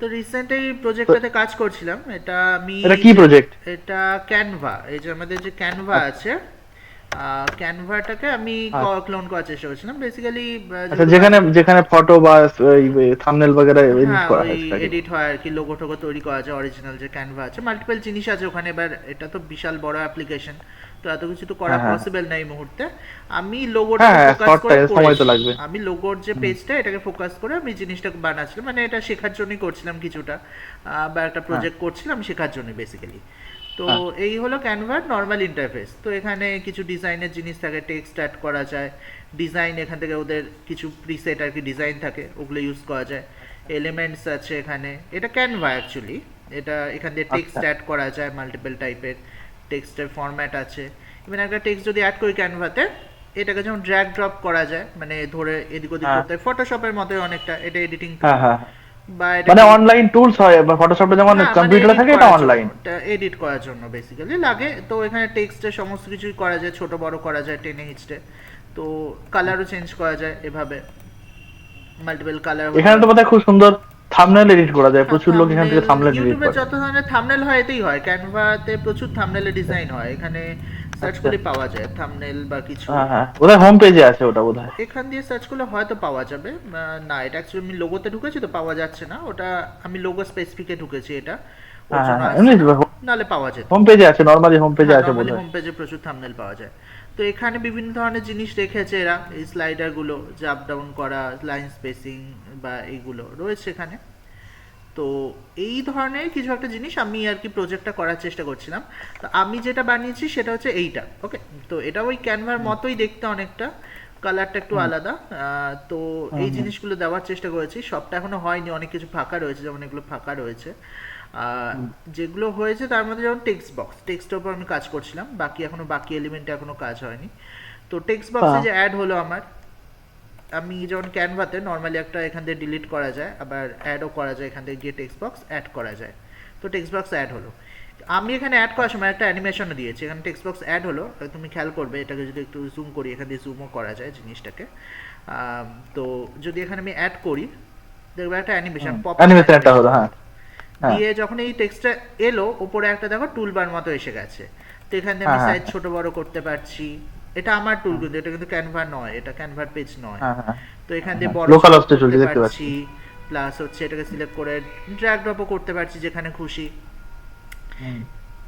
তো রিসেন্ট এই প্রজেক্টটাতে কাজ করছিলাম, এটা আমি এটা এই কি যে প্রজেক্ট? এটা ক্যানভা, এই যে আমাদের যে ক্যানভা আচ্ছা আছে, ক্যানভাটাকে আমি আচ্ছা ক্লোন করার চেষ্টা করছিলাম বেসিক্যালি। আচ্ছা, যেগুলো যেখানে যেখানে ফটো বা থাম্বনেল বগেরা এডিট হ্যাঁ, করা ওই হয় সেটাকে? এডিট হয় আর কি, লোগো টোগো তৈরি করা যায়, অরিজিনাল যে ক্যানভা আছে, মাল্টিপল জিনিস আছে ওখানে। এবার এটা তো বিশাল বড় অ্যাপ্লিকেশন, তো এত কিছু তো করা হ্যাঁ হ্যাঁ পসিবল না এই মুহূর্তে। আমি হ্যাঁ লোগোটাকে হ্যাঁ, ফোকাস শর্ট করে সময় তো করেছি। লাগবে। আমি লোগোর যে হুম। পেজটা, এটাকে ফোকাস করে আমি জিনিসটা বানাচ্ছিলাম, মানে এটা শেখার জন্যই করছিলাম কিছুটা, বা একটা হ্যাঁ প্রজেক্ট করছিলাম শেখার জন্য বেসিক্যালি। তো হ্যাঁ এই হলো ক্যানভার নর্মাল ইন্টারফেস। তো এখানে কিছু ডিজাইনের জিনিস থাকে, টেক্সট অ্যাড করা যায়, ডিজাইন এখান থেকে ওদের কিছু প্রিসেট আর কি ডিজাইন থাকে, ওগুলো ইউজ করা যায়। এলিমেন্টস আছে এখানে, এটা ক্যানভা অ্যাকচুয়ালি। এটা এখান দিয়ে টেক্সট আচ্ছা অ্যাড করা যায়, মাল্টিপল টাইপের টেক্সটের ফরম্যাট আছে। ইভেন একটা টেক্সট যদি অ্যাড করি ক্যানভাতে, এটাকে যেমন ড্র্যাগ ড্রপ করা যায়, মানে ধরে এদিক ওদিক হ্যাঁ করতে হয়, ফটোশপের মতোই অনেকটা, এটা এডিটিং টুল। হ্যাঁ হ্যাঁ হ্যাঁ। বা মানে এটাকে, অনলাইন টুলস হয় বা ফটোশপে যেমন হ্যাঁ মানে কম্পিউটারে এডিট থাকে, এটা করার জন্য, অনলাইন। এডিট করার জন্য বেসিক্যালি লাগে। তো এখানে টেক্সটের সমস্ত কিছুই করা যায়, ছোট বড় করা যায়, টেনে হিচড়ে। তো কালারও চেঞ্জ করা যায় এভাবে, মাল্টিপল কালার হতে এখানে তো পারে। বোধহয় খুব সুন্দর থাম্বনেল এডিট করা যায়, হ্যাঁ, প্রচুর লোক এখান থাম্বনেল থেকে থাম্বনেল এডিট ইউটিউবে করে। যত ধরনের থাম্বনেল হয় এতেই হয়, ক্যানভাতে প্রচুর থাম্বনেলের ডিজাইন হয়। এখানে সার্চ আচ্ছা। করলে পাওয়া যায় থাম্বনেল বা কিছু। হ্যাঁ হ্যাঁ, বোধহয় হোম পেজে আছে ওটা বোধহয়। এখান দিয়ে সার্চ করলে হয়তো পাওয়া যাবে। না, এটা অ্যাকচুয়ালি আমি লোগোতে ঢুকেছি তো পাওয়া যাচ্ছে না ওটা। আমি লোগো স্পেসিফিকে ঢুকেছি, এটা ওর হ্যাঁ হ্যাঁ জন্য হ্যাঁ, আসছে এমনি না, নাহলে পাওয়া যেত। হোম পেজে আছে, নর্মালি হোম পেজে হ্যাঁ, আছে নর্মালি বোধহয়। হোম পেজে প্রচুর থাম্বনেল পাওয়া যায়। তো এখানে বিভিন্ন ধরনের জিনিস রেখেছে এরা, এই স্লাইডারগুলো যে আপ ডাউন করা, লাইন স্পেসিং বা এইগুলো রয়েছে এখানে। তো এই ধরনের কিছু একটা জিনিস আমি আর কি প্রজেক্টটা করার চেষ্টা করছিলাম। তো আমি যেটা বানিয়েছি সেটা হচ্ছে এইটা, ওকে। তো এটা ওই ক্যানভার হুম মতোই দেখতে অনেকটা, কালারটা একটু হুম আলাদা। তো হুম এই হুম। জিনিসগুলো দেওয়ার চেষ্টা করেছি, সবটা এখনো হয়নি, অনেক কিছু ফাঁকা রয়েছে, যেমন এগুলো ফাঁকা রয়েছে। আহ, হুম। যেগুলো হয়েছে তার মধ্যে যেমন টেক্সট বক্স, টেক্সটের উপর আমি কাজ করছিলাম, বাকি এলিমেন্টে এখনো কাজ হয়নি। তো টেক্সট বক্সে হ্যাঁ যে অ্যাড হলো আমার, আমি যেমন ক্যানভাতে নর্মালি একটা এখান থেকে ডিলিট করা যায়, আবার অ্যাডও করা যায়, এখান থেকে গিয়ে টেক্সট বক্স অ্যাড করা যায়। তো টেক্সট বক্স অ্যাড হলো, আমি এখানে অ্যাড করার সময় একটা অ্যানিমেশনও দিয়েছি, এখানে টেক্সট বক্স অ্যাড হলো। তুমি খেয়াল করবে, এটাকে যদি একটু জুম করি, এখান দিয়ে জুমও করা যায় জিনিসটাকে। তো যদি এখানে আমি অ্যাড করি, দেখবে একটা অ্যানিমেশন, হুম, পপ আপ অ্যানিমেশন একটা অ্যানিমেশন। হলো, হ্যাঁ হ্যাঁ দিয়ে যখন এই টেক্সটটা এলো, ওপরে একটা দেখো টুলবার মতো এসে গেছে। তো এখান থেকে হ্যাঁ আমি হ্যাঁ সাইজ ছোট বড় করতে পারছি। এটা আমার টুল হ্যাঁ কিন্তু, এটা কিন্তু ক্যানভা নয়, এটা ক্যানভার পেজ নয়। হ্যাঁ হ্যাঁ তো এখান দিয়ে হ্যাঁ, বড় লোকাল ছোট অস্টে করতে চলছে দেখতে পারছি, পাচ্ছি। প্লাস হচ্ছে এটাকে সিলেক্ট করে ড্র্যাগ ড্রপও করতে পারছি যেখানে খুশি। হুম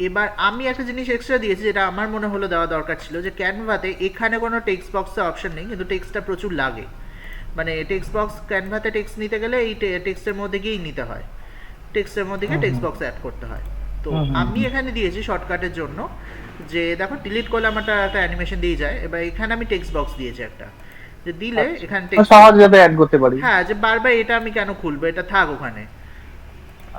এবার আমি একটা জিনিস এক্সট্রা দিয়েছি, যেটা আমার মনে হলো দেওয়া দরকার ছিল, যে ক্যানভাতে এখানে কোনো টেক্সট বক্সের অপশন নেই, কিন্তু টেক্সটটা প্রচুর লাগে। মানে টেক্সট বক্স, ক্যানভাতে টেক্সট নিতে গেলে এই টেক্সটের মধ্যে গিয়েই নিতে হয়, টেক্সটের মধ্যে গিয়ে হুম টেক্সট হুম বক্স অ্যাড করতে হয়। তো হুম হুম আমি হুম। এখানে দিয়েছি শর্টকাটের জন্য, যে দেখো ডিলিট করলে আমার একটা অ্যানিমেশন দিয়ে যায়, এবার এখানে আমি টেক্সট বক্স দিয়েছি একটা, যে দিলে আচ্ছা, এখানে মানে টেক্সট সহজ বক্স। যাতে অ্যাড করতে পারি। হ্যাঁ, যে বারবার এটা আমি কেন খুলবো, এটা থাক ওখানে।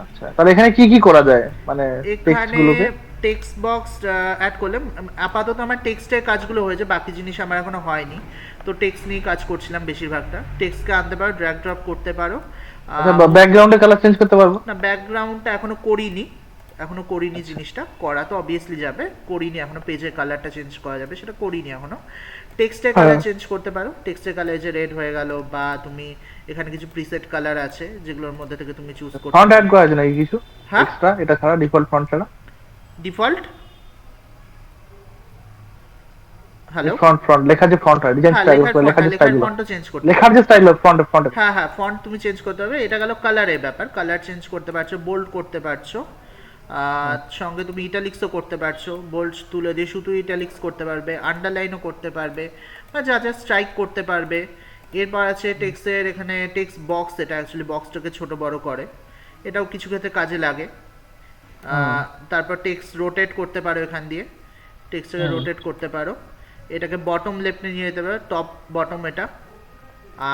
আচ্ছা, তাহলে এখানে কি কি করা যায় মানে টেক্সট এখানে গুলোকে? টেক্সট বক্স অ্যাড করলে আপাতত আমার টেক্সটের কাজগুলো হয়েছে, বাকি জিনিস আমার এখনো হয়নি। তো টেক্সট নিয়ে কাজ করছিলাম বেশিরভাগটা, টেক্সটকে আনতে পারো, ড্র্যাগ ড্রপ করতে পারো। আচ্ছা, ব্যাকগ্রাউন্ডের কালার চেঞ্জ করতে পারবো? না, ব্যাকগ্রাউন্ডটা এখনো করিনি, আচ্ছা জিনিসটা করা তো অবভিয়াসলি যাবে, করিনি এখনো। পেজের কালারটা চেঞ্জ করা যাবে, সেটা করিনি এখনো। টেক্সটের হ্যাঁ। কালার চেঞ্জ করতে পারো, টেক্সটের কালার যে রেড হয়ে গেল, বা তুমি এখানে কিছু প্রিসেট কালার আছে যেগুলোর মধ্যে থেকে তুমি চুজ করতে ফন্ট অ্যাড পারো। করা আছে নাকি কিছু হ্যাঁ, এক্সট্রা, এটা ছাড়া, ডিফল্ট ফন্ট ছাড়া? ডিফল্ট, এই হ্যালো। ফ্রন্ট ফ্রন্ট লেখার যে ফন্ট হয়, ডিজাইন হ্যাঁ, স্টাইল, লেখার যে লেখার স্টাইল গুলো, ফন্টও চেঞ্জ করতে লেখার পারো। যে স্টাইল ফন্ট ফন্ট। হ্যাঁ হ্যাঁ, ফন্ট তুমি চেঞ্জ করতে হবে। এটা গেল কালারের ব্যাপার, কালার চেঞ্জ করতে পারছো, বোল্ড করতে পারছো। সঙ্গে তুমি ইটালিক্সও করতে পারছো, বোল্ড তুলে দিয়ে শুধু ইটালিক্স করতে পারবে, আন্ডারলাইনও করতে পারবে, বা যা যা স্ট্রাইক করতে পারবে। এরপর আছে টেক্সটের, এখানে টেক্সট বক্স, এটা অ্যাকচুয়ালি বক্সটাকে ছোট বড় করে, এটাও কিছু ক্ষেত্রে কাজে লাগে। হুম তারপর টেক্সট রোটেট করতে পারো, এখান দিয়ে টেক্সটটাকে হুম রোটেট করতে পারো। এটাকে বটম লেফটে নিয়ে যেতে পারো, টপ বটম এটা।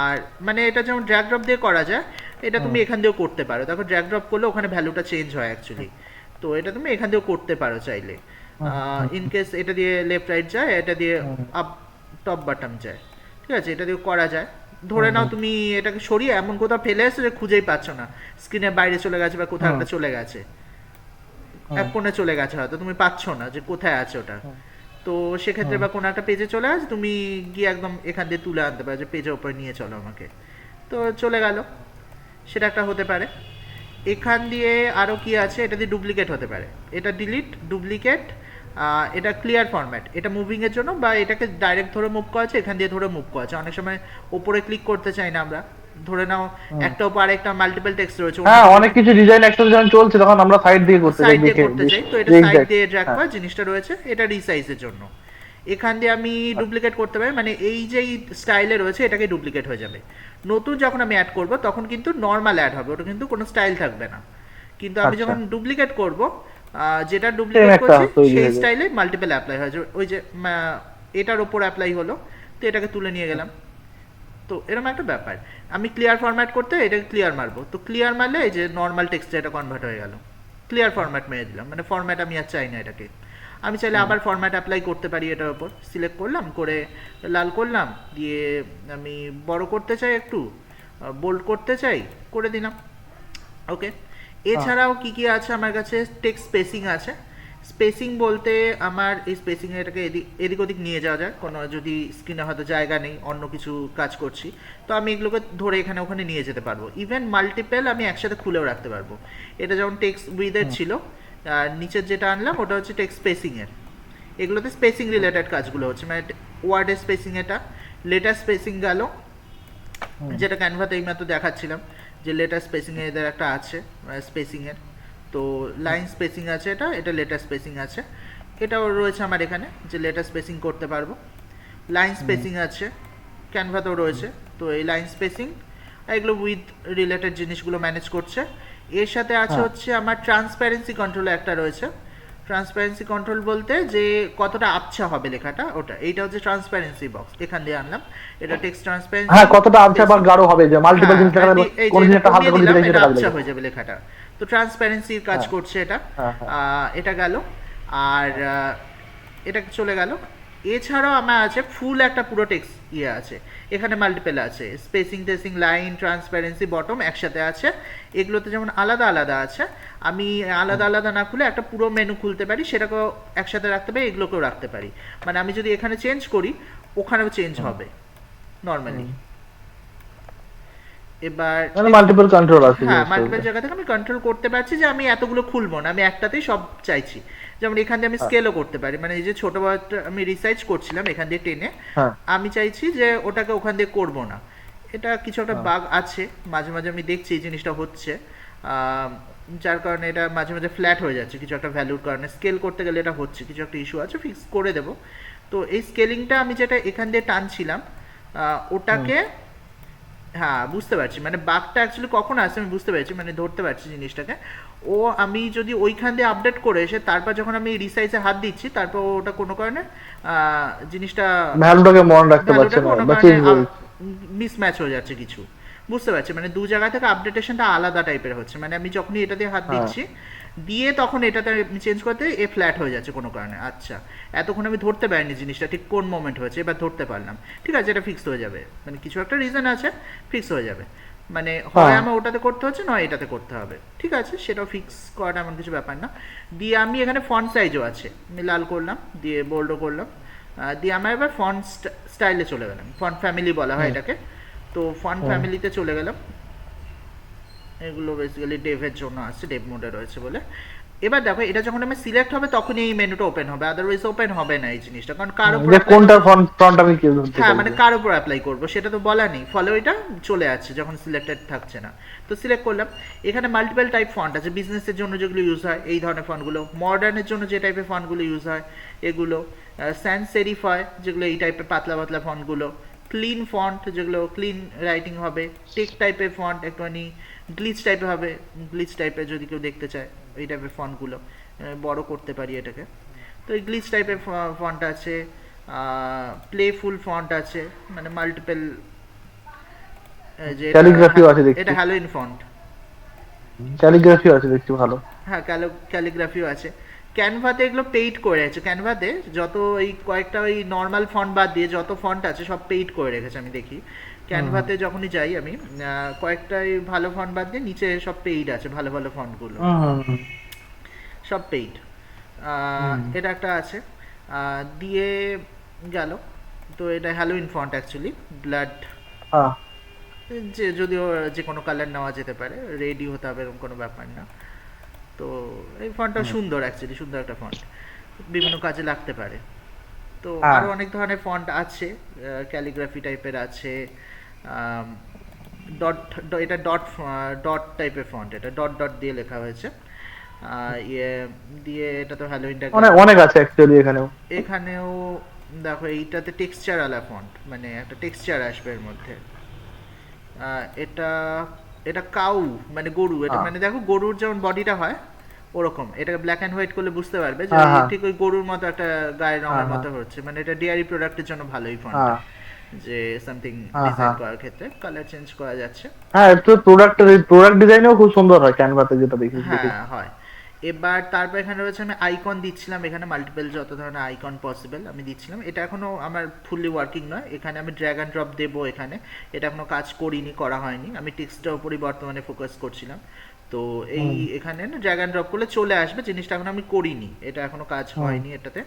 আর মানে এটা যেমন ড্র্যাগ ড্রপ দিয়ে করা যায়, এটা হুম তুমি এখান দিয়েও করতে পারো। দেখো ড্র্যাগ ড্রপ করলে ওখানে ভ্যালুটা চেঞ্জ হয় অ্যাকচুয়ালি। তো এটা তুমি এখান দিয়েও করতে পারো চাইলে। হুম ইন কেস এটা দিয়ে লেফট রাইট যায়, এটা দিয়ে হুম আপ টপ বাটম যায়, ঠিক আছে, এটা দিয়ে করা যায়। হুম ধরে নাও হুম তুমি এটাকে সরিয়ে এমন কোথাও ফেলে এসেছো যে খুঁজেই পাচ্ছ না, স্ক্রিনের বাইরে চলে গেছে বা কোথাও হুম একটা চলে গেছে, এক হুম কোণে চলে গেছে, হয়তো তুমি পাচ্ছ না যে কোথায় আছে ওটা। হুম তো সেক্ষেত্রে হুম। বা কোনো একটা পেজে চলে আসে, তুমি গিয়ে একদম এখান দিয়ে তুলে আনতে পারো, যে পেজের উপরে নিয়ে চলো আমাকে, তো চলে গেল, সেটা একটা হতে পারে। এখান দিয়ে আরও কি আছে, এটা দিয়ে ডুপ্লিকেট হতে পারে, এটা ডিলিট, ডুপ্লিকেট, এটা ক্লিয়ার ফরম্যাট, এটা মুভিংয়ের জন্য, বা এটাকে ডাইরেক্ট ধরে মুভ করা আছে, এখান দিয়ে ধরে মুভ করা আছে। অনেক সময় ওপরে ক্লিক করতে চাই না আমরা, ধরে নাও একটা উপর আরেকটা মাল্টিপল টেক্সট রয়েছে, হ্যাঁ, অনেক কিছু ডিজাইন একসাথে যখন চলছে তখন আমরা সাইড দিয়ে করতে চাই, সাইড দিয়ে দেখে করতে চাই, তো এটা সাইড দিয়ে ড্র্যাগ করা জিনিসটা রয়েছে, এটা রিসাইজের জন্য। এখান দিয়ে আমি ডুপ্লিকেট করতে পারি, মানে এই যেই স্টাইলে রয়েছে এটাকে ডুপ্লিকেট হয়ে যাবে। নতুন যখন আমি অ্যাড করব তখন কিন্তু নর্মাল অ্যাড হবে, ওটা কিন্তু কোনো স্টাইল থাকবে না। কিন্তু আমি আচ্ছা। যখন ডুপ্লিকেট করব, যেটা সেম ডুপ্লিকেট একটা করছি তৈরি সেই হয়ে যায়। স্টাইলে মাল্টিপল অ্যাপ্লাই হয়ে যাবে। ওই যে এটার ওপর অ্যাপ্লাই হলো, তো এটাকে তুলে নিয়ে গেলাম। তো এরকম একটা ব্যাপার। আমি ক্লিয়ার ফরম্যাট করতে এটাকে ক্লিয়ার মারবো, তো ক্লিয়ার মারলে এই যে নর্মাল টেক্সটে এটা কনভার্ট হয়ে গেল। ক্লিয়ার ফরম্যাট মেরে দিলাম, মানে ফরম্যাট আমি আর চাই না এটাকে। আমি চাইলে আবার ফরম্যাট অ্যাপ্লাই করতে পারি, এটার উপর সিলেক্ট করলাম, করে লাল করলাম, দিয়ে আমি বড় করতে চাই একটু, বোল্ড করতে চাই, করে দিলাম। ওকে। এছাড়াও কি কি আছে আমার কাছে, টেক্সট স্পেসিং আছে। স্পেসিং বলতে আমার এই স্পেসিং এটাকে এদিক এদিক ওদিক নিয়ে যাওয়া যায়, কোনো যদি স্ক্রিনে হয়তো জায়গা নেই, অন্য কিছু কাজ করছি, তো আমি এগুলোকে ধরে এখানে ওখানে নিয়ে যেতে পারবো। ইভেন মাল্টিপল আমি একসাথে খুলেও রাখতে পারবো। এটা যেমন টেক্সট উইথের ছিল, আর নিচের যেটা আনলাম ওটা হচ্ছে টেক্সট স্পেসিংয়ের। এগুলোতে স্পেসিং রিলেটেড কাজগুলো হচ্ছে, মানে ওয়ার্ডের স্পেসিং, এটা লেটার স্পেসিং গেল, যেটা ক্যানভাতে এইমাত্র দেখাচ্ছিলাম যে লেটার স্পেসিং এদের একটা আছে স্পেসিং এর। তো লাইন স্পেসিং আছে, এটা এটা লেটার স্পেসিং আছে, এটাও রয়েছে আমার এখানে, যে লেটার স্পেসিং করতে পারবো। লাইন স্পেসিং আছে, ক্যানভাতেও রয়েছে। তো এই লাইন স্পেসিং এগুলো উইথ রিলেটেড জিনিসগুলো ম্যানেজ করছে। এর সাথে আছে হ্যাঁ। হচ্ছে আমার ট্রান্সপারেন্সি কন্ট্রোল একটা রয়েছে। ট্রান্সপারেন্সি কন্ট্রোল বলতে যে কতটা আবছা হবে লেখাটা, ওটা এইটা হচ্ছে ট্রান্সপারেন্সি বক্স, এখান দিয়ে আনলাম। এটা টেক্সট ট্রান্সপারেন্সি, হ্যাঁ, কতটা আবছা বা গাঢ় হবে, যে মাল্টিপল হ্যাঁ, জিনিস লেখা থাকলে এই কোন যে এটা জিনিসটা হালকা কমিয়ে করে দিলাম, দিলে এটা সেটা কাজে আবছা লাগে। হয়ে যাবে লেখাটা। তো ট্রান্সপারেন্সির কাজ হ্যাঁ, করছে এটা। হ্যাঁ, হ্যাঁ। এটা গেল। আর এটা চলে গেল। এছাড়াও আমার আছে ফুল একটা পুরো টেক্সট ইয়ে আছে, এখানে মাল্টিপল আছে, স্পেসিং টেসিং লাইন ট্রান্সপারেন্সি বটম একসাথে আছে। এগুলোতে যেমন আলাদা আলাদা আছে, আমি আলাদা আলাদা না খুলে একটা পুরো মেনু খুলতে পারি, সেটাকেও একসাথে রাখতে পারি, এগুলোকেও রাখতে পারি। মানে আমি যদি এখানে চেঞ্জ করি ওখানেও চেঞ্জ হবে নর্মালি। এবার মানে মাল্টিপল কন্ট্রোল আছে হ্যাঁ, জিনিসটা। মাল্টিপল জায়গা থেকে আমি কন্ট্রোল করতে পারছি যে আমি এতগুলো খুলবো না, আমি একটাতেই সব চাইছি। যেমন এখান দিয়ে আমি হ্যাঁ, স্কেলও করতে পারি, মানে এই যে ছোট বড়টা আমি রিসার্চ করছিলাম এখান দিয়ে টেনে, হ্যাঁ, আমি চাইছি যে ওটাকে ওখান দিয়ে করব না। এটা কিছু একটা হ্যাঁ। বাগ আছে, মাঝে মাঝে আমি দেখছি এই জিনিসটা হচ্ছে, যার কারণে এটা মাঝে মাঝে ফ্ল্যাট হয়ে যাচ্ছে কিছু একটা ভ্যালুর কারণে। স্কেল করতে গেলে এটা হচ্ছে, কিছু একটা ইস্যু আছে, ফিক্স করে দেবো। তো এই স্কেলিংটা আমি যেটা এখান দিয়ে টানছিলাম, ওটাকে, হ্যাঁ বুঝতে পারছি, মানে বাগটা অ্যাকচুয়ালি কখন আসছে আমি বুঝতে পারছি, মানে ধরতে পারছি জিনিসটাকে। ও আমি যদি ওইখান দিয়ে আপডেট করে এসে তারপর যখন আমি রিসাইজে হাত দিচ্ছি, তারপর ওটা কোনো কারণে জিনিসটা, ভ্যালুটাকে মনে রাখতে পারছে ভ্যালুটা না কোনো বা কারণে চেঞ্জ করে দিচ্ছে। মিসম্যাচ হয়ে যাচ্ছে কিছু। বুঝতে পারছি, মানে দু জায়গা থেকে আপডেটেশনটা আলাদা টাইপের হচ্ছে, মানে আমি যখনই এটা দিয়ে হাত হ্যাঁ। দিচ্ছি, দিয়ে তখন এটাতে চেঞ্জ করতে এ ফ্ল্যাট হয়ে যাচ্ছে কোনো কারণে। আচ্ছা, এতক্ষণ আমি ধরতে পারিনি জিনিসটা ঠিক কোন মোমেন্ট হয়েছে, এবার ধরতে পারলাম। ঠিক আছে, এটা ফিক্স হয়ে যাবে, মানে কিছু একটা রিজন আছে, ফিক্স হয়ে যাবে। মানে হয় হ্যাঁ। আমার ওটাতে করতে হচ্ছে, নয় এটাতে করতে হবে। ঠিক আছে, সেটাও ফিক্স করাটা এমন কিছু ব্যাপার না। দিয়ে আমি এখানে ফন্ট সাইজও আছে, আমি লাল করলাম, দিয়ে বোল্ডও করলাম, দিয়ে আমার এবার ফন্ট স্টাইলে চলে গেলাম। ফন্ট ফ্যামিলি বলা হয় এটাকে। তো ফন্ট ফ্যামিলিতে চলে গেলাম। এগুলো বেসিক্যালি ডেভের জন্য আছে, ডেভ মোডে রয়েছে বলে। এবার দেখো, এটা যখন আমি সিলেক্ট হবে তখনই এই মেনুটা ওপেন হবে, আদারওয়াইজ ওপেন হবে না এই জিনিসটা, কারণ কার উপর যে apply কোনটা করবো- ফন্ট আমি কি ধরতে হ্যাঁ, মানে চাইছি। কার উপর অ্যাপ্লাই করবো সেটা তো বলা নেই, ফলে ওইটা চলে আসছে যখন সিলেক্টেড থাকছে না। তো সিলেক্ট করলাম। এখানে মাল্টিপল টাইপ ফন্ট আছে, বিজনেসের জন্য যেগুলো ইউজ হয় এই ধরনের ফন্টগুলো, মডার্নের জন্য যে টাইপের ফন্টগুলো ইউজ হয় এগুলো, স্যান্স সেরিফ হয় যেগুলো এই টাইপের পাতলা পাতলা ফন্টগুলো, ক্লিন ফন্ট যেগুলো ক্লিন রাইটিং হবে, টেক টাইপের ফন্ট একটুখানি গ্লিচ টাইপের হবে, গ্লিচ টাইপের যদি কেউ দেখতে চায় এই টাইপের ফন্টগুলো বড় করতে পারি এটাকে। তো এই গ্লিচ টাইপের ফন্ট আছে, প্লেফুল ফন্ট আছে, মানে মাল্টিপল, যে ক্যালিগ্রাফিও আছে দেখছি। এটা হ্যালোইন ফন্ট। ক্যালিগ্রাফিও আছে দেখছি ভালো। হ্যাঁ, ক্যালিগ্রাফিও আছে। ক্যানভাতে এগুলো পেইড করে আছে, ক্যানভাতে যত এই কয়েকটা ওই নর্মাল ফন্ট বাদ দিয়ে যত ফন্ট আছে সব পেইড করে রেখেছে আমি দেখি। ক্যানভাতে যখনই যাই আমি, কয়েকটা এই ভালো ফন্ট বাদ দিয়ে নিচে সব পেইড আছে, ভালো ভালো ফন্টগুলো সব পেইড। এটা একটা আছে। দিয়ে গেল। তো এটা হ্যালোইন ফন্ট অ্যাকচুয়ালি, ব্লাড, হ্যাঁ। যে যদিও যে কোনো কালার নেওয়া যেতে পারে, রেডি হতে হবে এরকম কোনো ব্যাপার না। তো এই ফন্টটা হুম। সুন্দর, অ্যাকচুয়ালি সুন্দর একটা ফন্ট, বিভিন্ন কাজে লাগতে পারে। তো হ্যাঁ আরও অনেক ধরনের ফন্ট আছে, ক্যালিগ্রাফি টাইপের আছে, ডট, এটা ডট, ডট টাইপের ফন্ট, এটা ডট ডট দিয়ে লেখা হয়েছে। ইয়ে দিয়ে এটা তো হ্যালোইন অনেক ডায়াগ্রাম। অনেক আছে অ্যাকচুয়ালি এখানেও। এখানেও দেখো এইটাতে টেক্সচার আলা ফন্ট, মানে একটা টেক্সচার আসবে এর মধ্যে। এটা এটা কাউ, মানে গরু, এটা হ্যাঁ মানে দেখো গরুর যেমন বডিটা হয় ওরকম, এটাকে ব্ল্যাক অ্যান্ড হোয়াইট করলে বুঝতে পারবে যে হ্যাঁ ওই হ্যাঁ ঠিক ওই গরুর মতো একটা গায়ের হ্যাঁ রঙের হ্যাঁ মতো হচ্ছে, মানে এটা ডেয়ারি প্রোডাক্টের জন্য ভালোই ফন্টটা, হ্যাঁ যে সামথিং হ্যাঁ ডিজাইন হ্যাঁ করার ক্ষেত্রে কালার চেঞ্জ করা যাচ্ছে। হ্যাঁ, একটু প্রোডাক্ট ডিজাইনও খুব সুন্দর হয় ক্যানভাতে, যেটা হ্যাঁ দেখেছি। হয়। এবার তারপর এখানে রয়েছে, আমি আইকন দিচ্ছিলাম, এখানে মাল্টিপল যত ধরনের আইকন পসিবল আমি দিচ্ছিলাম। এটা এখনো আমার ফুললি ওয়ার্কিং নয়, এখানে আমি ড্র্যাগ অ্যান্ড ড্রপ দেবো, এখানে এটা এখনো কাজ করিনি, করা হয়নি, আমি টেক্সটটার উপরই বর্তমানে ফোকাস করছিলাম। তো এই হুম এখানে না ড্র্যাগ অ্যান্ড ড্রপ করলে চলে আসবে, জিনিসটা এখন আমি করিনি, এটা এখনো কাজ হুম হয়নি এটাতে।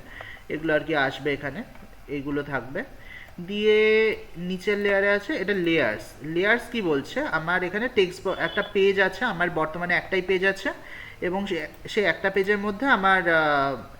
এগুলো আর কি আসবে এখানে, এইগুলো থাকবে। দিয়ে নিচের লেয়ারে আছে এটা লেয়ার্স। লেয়ার্স কি বলছে, আমার এখানে টেক্সট একটা পেজ আছে, আমার বর্তমানে একটাই পেজ আছে, এবং সেই একটা পেজের মধ্যে আমার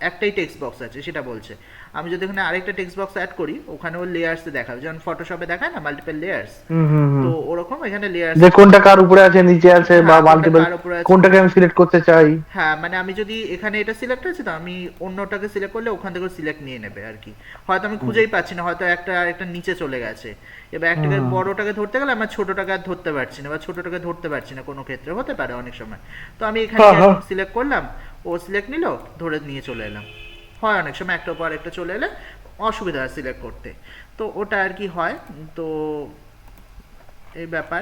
একটাই টেক্সট বক্স আছে সেটা বলছে। আমি যদি এখানে আরেকটা টেক্সট বক্স অ্যাড করি, ওখানেও লেয়ার্সে দেখাবে, যেমন ফটোশপে দেখায় না মাল্টিপল লেয়ার্স, হুম হুম তো হুম। ওরকম এখানে লেয়ার্স। যে কোনটা কার উপরে আছে, নিচে আছে, বা হ্যাঁ কোনটা মাল্টিপল, কার উপরে আছে। কোনটাকে আমি সিলেক্ট করতে চাই। হ্যাঁ মানে আমি যদি এখানে এটা সিলেক্ট আছে, তো আমি অন্যটাকে সিলেক্ট করলে ওখান থেকে সিলেক্ট নিয়ে নেবে আর কি। হয়তো আমি হুম খুঁজেই পাচ্ছি না, হয়তো একটা একটা নিচে চলে গেছে, এবার হুম একটাকে হুম বড়টাকে ধরতে গেলে আমার ছোটটাকে আর ধরতে পারছি না, বা ছোটটাকে ধরতে পারছি না, কোনো ক্ষেত্রে হতে পারে অনেক সময়। তো আমি এখানে হ্যাঁ হ্যাঁ। সিলেক্ট করলাম, ও সিলেক্ট নিল, ধরে নিয়ে চলে এলাম। হয় অনেক সময় একটার পর একটা চলে এলে অসুবিধা হয় সিলেক্ট করতে, তো ওটা আর কি হয়। তো এই ব্যাপার।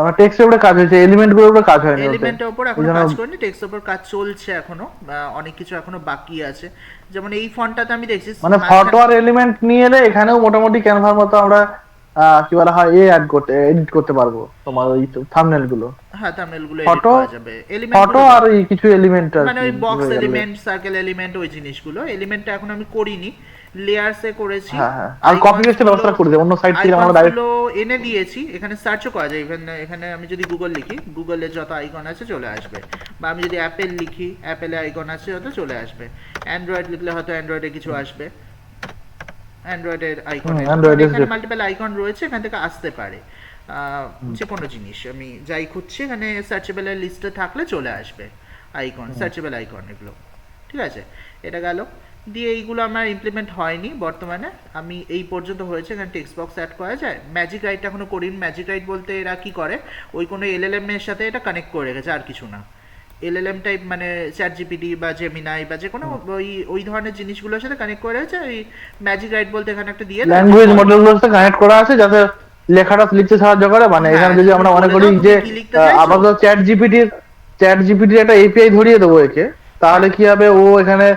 আমার টেক্সটের উপরে কাজ হয়েছে, এলিমেন্ট গুলোর উপরে কাজ হয়নি ওতে। এলিমেন্টের ওপর এই এখনো জন্য কাজ করিনি, টেক্সটের ওপর কাজ চলছে এখনো, অনেক কিছু এখনো বাকি আছে। যেমন এই ফন্টটাতে আমি দেখছি মানে ফটো আর এলিমেন্ট নিয়ে এলে এখানেও মোটামুটি ক্যানভার মতো আমরা কি বলা হয়, এডিট করতে পারবো তোমার ওই থাম্বনেল গুলো। হ্যাঁ থাম্বনেল গুলো এডিট ফটো করা যাবে, এলিমেন্ট ফটো গুলো আর এই কিছু এলিমেন্ট আর মানে কি ওই বক্স হয়ে গেলে। এলিমেন্ট, সার্কেল এলিমেন্ট, ওই জিনিসগুলো। এলিমেন্টটা এখন আমি করিনি, লেয়ার্সে করেছি। হ্যাঁ হ্যাঁ, আর কপি আইকনস পেস্টের গুলো, ব্যবস্থা করে দিই অন্য সাইট থেকে আমরা আইকনস ডাইরেক্ট। গুলো এনে দিয়েছি, এখানে সার্চও করা যায় ইভেন, এখানে আমি যদি গুগল লিখি, গুগলে যত আইকন আছে চলে আসবে, বা আমি যদি অ্যাপেল লিখি, অ্যাপেলে আইকন আছে হয়তো চলে আসবে, অ্যান্ড্রয়েড লিখলে হয়তো অ্যান্ড্রয়েডে কিছু আসবে, অ্যান্ড্রয়েডের আইকনের, অ্যান্ড্রয়েড মানে এস। এখানে মাল্টিপল আইকন রয়েছে, এখান থেকে আসতে পারে যে কোনো জিনিস। আমি যাই খুঁজছি এখানে সার্চেবলের লিস্টে থাকলে চলে আসবে আইকন, সার্চেবল আইকন এগুলো। ঠিক আছে, এটা গেল। দিয়ে এইগুলো আমার ইমপ্লিমেন্ট হয়নি বর্তমানে, আমি এই পর্যন্ত হয়েছে। এখানে টেক্সট বক্স অ্যাড করা যায়, ম্যাজিক রাইট এখনো করিনি। ম্যাজিক রাইট বলতে এরা কি করে, ওই কোনো এলএলএম এর সাথে এটা কানেক্ট করে রেখেছে, আর কিছু না। এলএলএম টাইপ মানে চ্যাট জিপিটি বা জেমিনাই বা যে কোনো ওই ওই ধরনের জিনিসগুলোর সাথে কানেক্ট করে রয়েছে। ওই ম্যাজিক রাইট বলতে এখানে একটা দিয়ে দেয় যে ল্যাঙ্গুয়েজ করে। মডেলগুলোর সাথে কানেক্ট করা আছে, যাতে লেখাটা লিখতে সাহায্য করে। মানে হ্যাঁ এখানে যে যদি তুমি আমরা মনে বলে করি দাও যে তুমি কি লিখতে চাইছো, আপাতত চ্যাট জিপিটির একটা এপিআই ধরিয়ে দেবো একে, তাহলে হ্যাঁ কি হবে, ও এখানে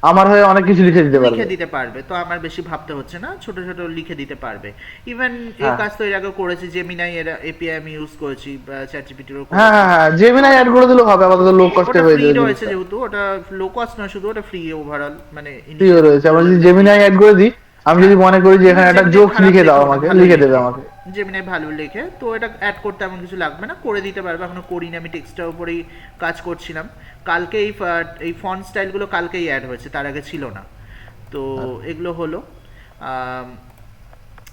আমার হয়ে অনেক কিছু লিখে দিতে লিখে পারবে। দিতে পারবে। তো আমার বেশি ভাবতে হচ্ছে না, ছোট ছোট লিখে দিতে পারবে। ইভেন এই হ্যাঁ কাজ তো এর আগে করেছি, জেমিনাই এর এপিআই আমি ইউজ করেছি, বা চ্যাট জিপিটিরও হ্যাঁ করেছি। হ্যাঁ হ্যাঁ, জেমিনাই অ্যাড করে দিলেও হবে, আপাতত লো কস্টে ওটা হয়ে ফ্রি যাবে রয়েছে জিনিসটা। যেহেতু, ওটা লো কস্ট নয় শুধু, ওটা ফ্রি ওভারঅল, মানে ফ্রিও ইনিশিয়াল রয়েছে, আমরা যদি লেভেলটা ফ্রি। জেমিনাই অ্যাড করে দিই, আমি হ্যাঁ যদি মনে করি যে ইভেন এখানে একটা জেমিনাই জোকস খারাপ লিখে দাও লেখেও না, আমাকে, ভালোই লিখে দেবে লেখে। আমাকে। জেমিনাই ভালো লেখে, তো এটা অ্যাড করতে এমন কিছু লাগবে না, করে দিতে পারবে। এখনো করিনি, আমি টেক্সটের উপরেই কাজ করছিলাম। কালকে এই ফন্ট স্টাইলগুলো কালকেই অ্যাড হয়েছে, তার আগে ছিল না। তো এগুলো হলো। আম,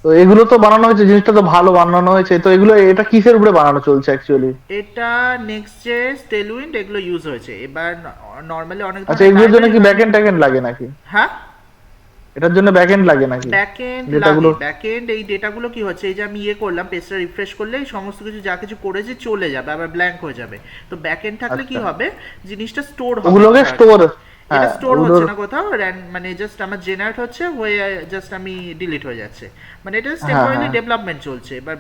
তো এগুলো তো বানানো হয়েছে, জিনিসটা তো ভালো বানানো হয়েছে। তো এগুলো, এটা কিসের উপরে বানানো চলছে অ্যাকচুয়ালি? এটা নেক্সট জে, টেলউইন্ড এগুলো ইউজ হয়েছে। এবার নর্মালি অনেক আচ্ছা, ধরনের এগুলোর জন্য লাইব্রেরি কি হয় না। ব্যাকএন্ড ট্যাকেন্ড লাগে নাকি? হ্যাঁ এটার জন্য ব্যাকএন্ড লাগে নাকি? ব্যাকএন্ড ডেটাগুলো। লাগে, ব্যাকএন্ড এই ডেটাগুলো কি হচ্ছে, এই যে আমি ইয়ে করলাম, পেজটা রিফ্রেশ করলে এই সমস্ত কিছু যা কিছু করেছি চলে যাবে, আবার ব্ল্যাঙ্ক হয়ে যাবে। তো ব্যাকএন্ড থাকলে কি আচ্ছা, হবে, জিনিসটা স্টোর হবে ওগুলোকে কোথাও একটা। স্টোর। এটা হ্যাঁ স্টোর হচ্ছে ওগুলোর। না কোথাও, মানে জাস্ট আমার জেনারেট হচ্ছে, হয়ে জাস্ট আমি ডিলিট হয়ে যাচ্ছে, মানে এটা হ্যাঁ টেম্পোরারি হ্যাঁ ডেভেলপমেন্ট চলছে। এবার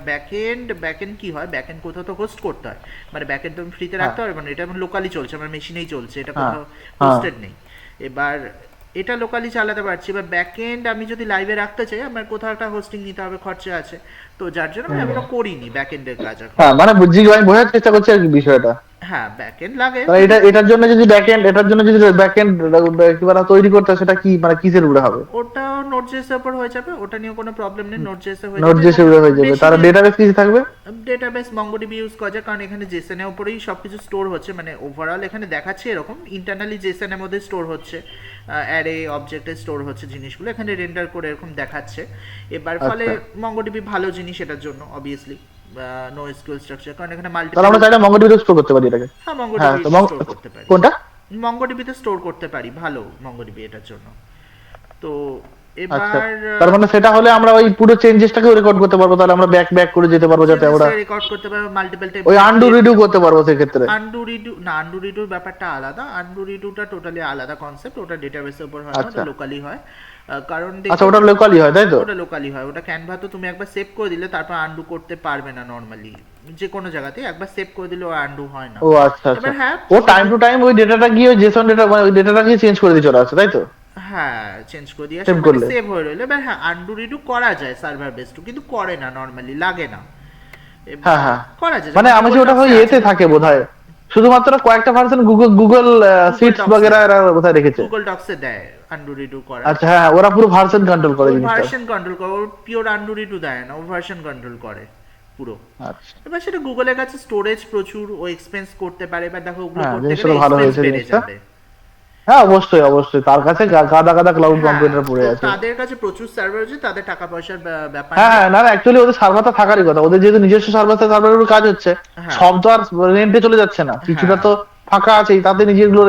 ব্যাকএন্ড কি হয়, ব্যাকএন্ড কোথাও তো হোস্ট করতে হয়, মানে ব্যাকএন্ড তো আমি ফ্রিতে হ্যাঁ রাখতে পারবো না, এটা আমার লোকালি চলছে, আমার মেশিনেই চলছে, এটা হ্যাঁ কোথাও হ্যাঁ হোস্টেড নেই। এবার এটা লোকালি চালাতে পারছি, এবার ব্যাকএন্ড আমি যদি লাইভে রাখতে চাই, আমার কোথাও একটা হোস্টিং নিতে হবে, খরচা আছে। তো যার জন্য আমি হুম। এখনো করিনি ব্যাকএন্ডের কাজ এখন। হ্যাঁ, মানে আমি বোঝার চেষ্টা করছি আর কি বিষয়টা। হ্যাঁ ব্যাকএন্ড লাগে। তাহলে এটার জন্য যদি ব্যাকএন্ড কি বলা তৈরি করতে হয়, সেটা কি মানে কিসের উপরে হবে? ওটা নোড.js এর উপর হয়ে যাবে, ওটা নিয়ে কোনো প্রবলেম নেই, নোড.js এ হয়ে নোট যাবে। যে এবং সেগুলো হয়ে যাবে, বেশি তার ডেটাবেস কিছু থাকবে? ডেটাবেস মঙ্গোডিবি ইউজ করা যায়, কারণ এখানে জেসন এর উপরেই সবকিছু স্টোর হচ্ছে, মানে ওভারঅল এখানে দেখাচ্ছে এরকম ইন্টারনালি জেসন এর মধ্যে স্টোর হচ্ছে, অ্যারে অবজেক্টে স্টোর হচ্ছে জিনিসগুলো, এখানে রেন্ডার করে এরকম দেখাচ্ছে। এবার ফলে আচ্ছা, মঙ্গোডিবি ভালো জিনিস এটার জন্য অবভিয়াসলি, নো এসকিউএল স্ট্রাকচার, কারণ এখানে তাহলে মাল্টিপল। আমরা চাইলে মঙ্গোডিবিতে স্টোর করতে পারি এটাকে। হ্যাঁ হ্যাঁ, মঙ্গোডিবি তো স্টোর করতে পারি, কোনটা? মঙ্গোডিবিতে স্টোর করতে পারি, ভালো মঙ্গোডিবি এটার জন্য। তো আচ্ছা, এবার তার মানে সেটা হলে আমরা ওই পুরো চেঞ্জেসটাকে রেকর্ড করতে পারবো, তাহলে আমরা ব্যাক ব্যাক করে যেতে পারবো, যাতে আমরা রেকর্ড করতে পারবো মাল্টিপল টাইম। ওই আনডু রিডু করতে পারবো সেক্ষেত্রে। আনডু রিডু না, আনডু রিডুর ব্যাপারটা আলাদা, আনডু রিডুটা টোটালি আলাদা কনসেপ্ট, ওটা ডেটাবেসের উপর হয় না, ওটা আচ্ছা লোকালি হয়। কারণ আচ্ছা, ওটা লোকালি হয় তাই তো? ওটা লোকালি হয়, ওটা ক্যানভা তো তুমি একবার সেভ করে দিলে তারপর আনডু করতে পারবে না নরমালি, যে কোনো জায়গাতে একবার সেভ করে দিলে ও আনডু হয় না। ও আচ্ছা আচ্ছা, এবার হ্যাঁ ও টাইম টু টাইম ওই ডেটাটা গিয়ে ওই জেসন ডেটা মানে ওই ডেটাটা গিয়ে চেঞ্জ করে দিয়ে চলে আসে তাই তো? হ্যাঁ চেঞ্জ করে দিয়ে আসে, সেভ মানে করলে। সেভ হয়ে রইলো। এবার হ্যাঁ আনডু রিডু করা যায় সার্ভার বেসড, কিন্তু করে না নরমালি, লাগে না। এবার হ্যাঁ হ্যাঁ, করা যায়, মানে যেমন আমি যে Google ওটা Docs ওই এ এতে আছে। থাকে বোধহয়, শুধুমাত্র কয়েকটা version Google Google sheets Docs বগেরা এ, এরা বোধহয় রেখেছে। গুগল ডক্সে দেয় আনডু রিডু করা। আচ্ছা হ্যাঁ, ওরা পুরো ভার্সন কন্ট্রোল করে ওর জিনিসটা। ভার্সন কন্ট্রোল করে, ওর পিওর আনডু রিডু দেয় না, ও ভার্সন কন্ট্রোল করে পুরো। আচ্ছা, এবার সেটা গুগলের কাছে স্টোরেজ প্রচুর, ও এক্সপেন্স করতে পারে, এবার দেখো ওগুলো হ্যাঁ করতে জিনিসটা গেলে তো ভালো এক্সপেন্স হয়েছে বেড়ে জিনিসটা। যাবে। হ্যাঁ অবশ্যই অবশ্যই, তার কাছে গাদা গাদা ক্লাউড হ্যাঁ কম্পিউটার পড়ে তো আছে। তাদের কাছে প্রচুর সার্ভার আছে, তাদের টাকা পয়সার ব্যাপার হ্যাঁ নেই। হ্যাঁ, না না, অ্যাকচুয়ালি ওদের সার্ভারটা থাকারই কথা, ওদের যেহেতু নিজস্ব সার্ভারের উপর কাজ হচ্ছে, হ্যাঁ সব তো আর রেন্টে চলে যাচ্ছে না, কিছুটা হ্যাঁ তো ফাঁকা আছেই, তাতে নিজেগুলো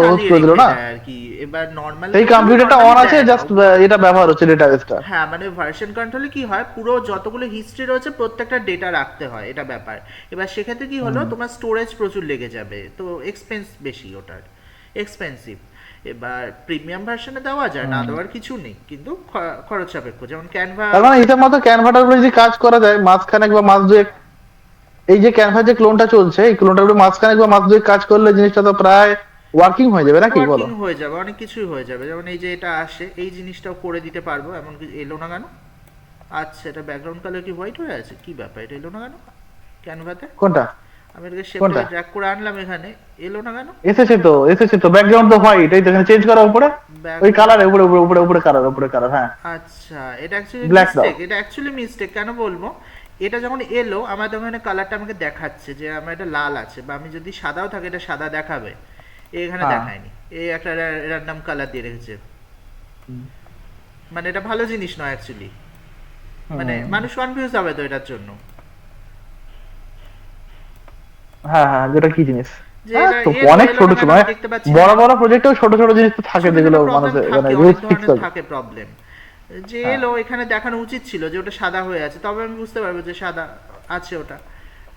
হোস্ট চালিয়ে করে দিল রেখে না। দেয় আর কি। এবার নর্মাল এই কম্পিউটারটা অন আছে, জাস্ট এটা ব্যবহার হচ্ছে ডেটাবেসটা। হ্যাঁ মানে ভার্সন কন্ট্রোলে কি হয়, পুরো যতগুলো হিস্ট্রি রয়েছে প্রত্যেকটা ডেটা রাখতে হয়, এটা ব্যাপার। এবার সেক্ষেত্রে কি হলো, তোমার স্টোরেজ প্রচুর লেগে যাবে, তো এক্সপেন্স বেশি ওটার, এক্সপেন্সিভ। এবার প্রিমিয়াম ভার্সনে দেওয়া যায়, না দেওয়ার কিছু নেই, কিন্তু খরচ সাপেক্ষ, যেমন ক্যানভা। তার মানে হিসাব মতো ক্যানভাটার উপরে যদি কাজ করা যায় মাসখানেক বা মাস দুয়েক, এই যে ক্যানভা যে ক্লোনটা চলছে, এই ক্লোনটার উপরে মাসখানেক বা মাস দুয়েক কাজ করলে জিনিসটা তো প্রায় ওয়ার্কিং হয়ে যাবে নাকি বলো? ওয়ার্কিং হয়ে যাবে, অনেক কিছুই হয়ে যাবে, যেমন এই যে এটা আসে, এই জিনিসটাও করে দিতে পারবো, এমন কি এলো না কেন? আচ্ছা এটা ব্যাকগ্রাউন্ড কালার কি হোয়াইট হয়ে আছে, কি ব্যাপার, এটা এলো না কেন ক্যানভাতে? কোনটা? আমি এটাকে শেপ কোনটা? করে ড্র্যাগ করে আনলাম এখানে, এলো না কেন? এসেছে তো ব্যাকগ্রাউন্ড তো হোয়াইট, এই তো এখানে চেঞ্জ করা উপরে, ওই ব্যাকগ্রাউন্ড, কালার উপরে উপরে উপরে উপরে কালার হ্যাঁ। আচ্ছা এটা অ্যাকচুয়ালি ব্ল্যাক দাও। মিস্টেক, এটা অ্যাকচুয়ালি মিস্টেক, কেন বলবো? এটা যখন এলো আমার তখন এখানে কালারটা আমাকে দেখাচ্ছে যে আমার এটা লাল আছে, বা আমি যদি সাদাও থাকে এটা সাদা দেখাবে, এখানে হ্যাঁ। দেখায়নি, এই একটা র্যান্ডম কালার দিয়ে রেখেছে। হুম। মানে এটা ভালো জিনিস নয় অ্যাকচুয়ালি, মানে হুম। মানুষ কনফিউজ হবে তো এটার জন্য, হ্যাঁ হ্যাঁ, যেটা কি জিনিস? যে হ্যাঁ এটা তো এলো অনেক এলো ছোট না ছোট কেন আমি মানে দেখতে পাচ্ছি বড় না। বড় প্রজেক্টেও ছোট ছোট জিনিস তো থাকে, ছোট যেগুলো ছোট প্রবলেম মানুষের মানে থাকে, যেগুলো অনেক ফিক্স ধরনের হবে। থাকে প্রবলেম। যে হ্যাঁ এলো এখানে দেখানো উচিত ছিল যে ওটা সাদা হয়ে আছে, তবে আমি বুঝতে পারবো যে সাদা আছে ওটা।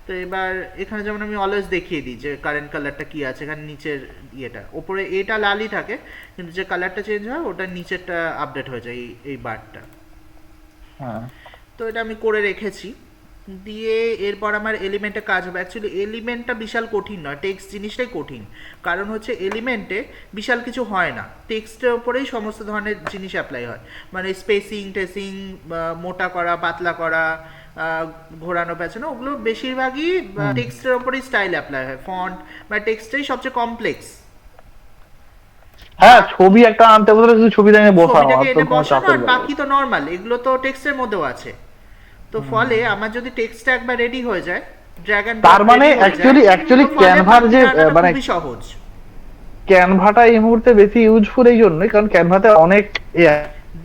তো এবার এখানে যেমন আমি অলওয়েজ দেখিয়ে দিই যে কারেন্ট কালারটা কি আছে, এখানে নিচের ইয়েটা, ওপরে এটা লালই থাকে, কিন্তু যে কালারটা চেঞ্জ হয় ওটা নিচেরটা আপডেট হয়ে যায়, এই বারটা। হ্যাঁ তো এটা আমি করে রেখেছি। দিয়ে এরপর আমার এলিমেন্টে কাজ হবে। অ্যাকচুয়ালি এলিমেন্টটা বিশাল কঠিন নয়, টেক্সট জিনিসটাই কঠিন। কারণ হচ্ছে এলিমেন্টে বিশাল কিছু হয় না, টেক্সটের ওপরেই সমস্ত ধরনের জিনিস অ্যাপ্লাই হয়, মানে স্পেসিং টেসিং, মোটা করা পাতলা করা, ঘোরানো পেঁচানো, ওগুলো বেশিরভাগই টেক্সটের ওপরেই স্টাইল অ্যাপ্লাই হয়, ফন্ট বা টেক্সটাই সবচেয়ে কমপ্লেক্স। হ্যাঁ, ছবি একটা আনতে বলতে শুধু ছবিটা এনে বসানো, আর ছবিটাকে তো এনে কোনো বসানো, চাপের আর ব্যাপার বাকি তো নর্মাল, এগুলো তো টেক্সটের মধ্যেও আছে। তো ফলে আমার যদি টেক্সটটা একবার রেডি হয়ে যায়, ড্র্যাগ এন্ড তার মানে অ্যাকচুয়ালি ক্যানভার যে মানে খুবই সহজ। ক্যানভাটা এই মুহূর্তে বেশি ইউজফুল এই জন্যই কারণ ক্যানভাতে অনেক